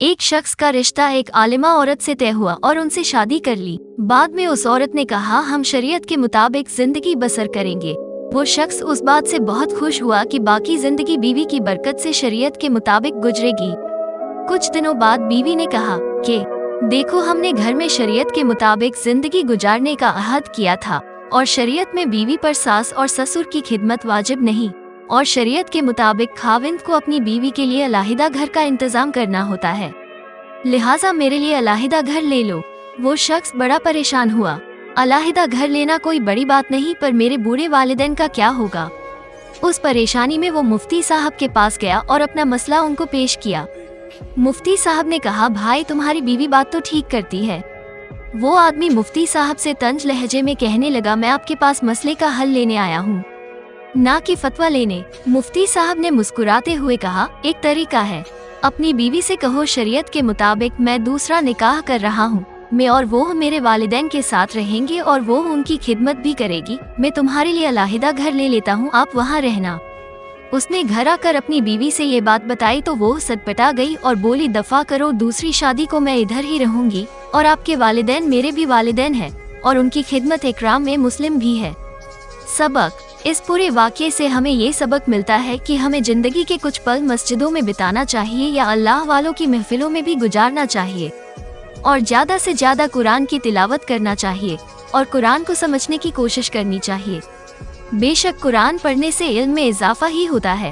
ایک شخص کا رشتہ ایک عالمہ عورت سے طے ہوا اور ان سے شادی کر لی۔ بعد میں اس عورت نے کہا ہم شریعت کے مطابق زندگی بسر کریں گے۔ وہ شخص اس بات سے بہت خوش ہوا کہ باقی زندگی بیوی کی برکت سے شریعت کے مطابق گزرے گی۔ کچھ دنوں بعد بیوی نے کہا کہ دیکھو ہم نے گھر میں شریعت کے مطابق زندگی گزارنے کا عہد کیا تھا، اور شریعت میں بیوی پر ساس اور سسر کی خدمت واجب نہیں، اور شریعت کے مطابق خاوند کو اپنی بیوی کے لیے علیحدہ گھر کا انتظام کرنا ہوتا ہے، لہٰذا میرے لیے علیحدہ گھر لے لو۔ وہ شخص بڑا پریشان ہوا۔ علیحدہ گھر لینا کوئی بڑی بات نہیں، پر میرے بوڑھے والدین کا کیا ہوگا؟ اس پریشانی میں وہ مفتی صاحب کے پاس گیا اور اپنا مسئلہ ان کو پیش کیا۔ مفتی صاحب نے کہا بھائی تمہاری بیوی بات تو ٹھیک کرتی ہے۔ وہ آدمی مفتی صاحب سے طنز لہجے میں کہنے لگا میں آپ کے پاس مسئلے کا حل لینے آیا ہوں، نہ کہ فتویٰ لینے۔ مفتی صاحب نے مسکراتے ہوئے کہا ایک طریقہ ہے، اپنی بیوی سے کہو شریعت کے مطابق میں دوسرا نکاح کر رہا ہوں، میں اور وہ میرے والدین کے ساتھ رہیں گے اور وہ ان کی خدمت بھی کرے گی، میں تمہارے لیے علیحدہ گھر لے لیتا ہوں، آپ وہاں رہنا۔ اس نے گھر آ کر اپنی بیوی سے یہ بات بتائی تو وہ سٹپٹا گئی اور بولی دفع کرو، دوسری شادی کو میں ادھر ہی رہوں گی، اور آپ کے والدین میرے بھی والدین ہیں، اور ان کی خدمت اکرام میں مسلم بھی ہے۔ سبق: اس پورے واقعے سے ہمیں یہ سبق ملتا ہے کہ ہمیں زندگی کے کچھ پل مسجدوں میں بتانا چاہیے یا اللہ والوں کی محفلوں میں بھی گزارنا چاہیے، اور زیادہ سے زیادہ قرآن کی تلاوت کرنا چاہیے، اور قرآن کو سمجھنے کی کوشش کرنی چاہیے۔ بے شک قرآن پڑھنے سے علم میں اضافہ ہی ہوتا ہے۔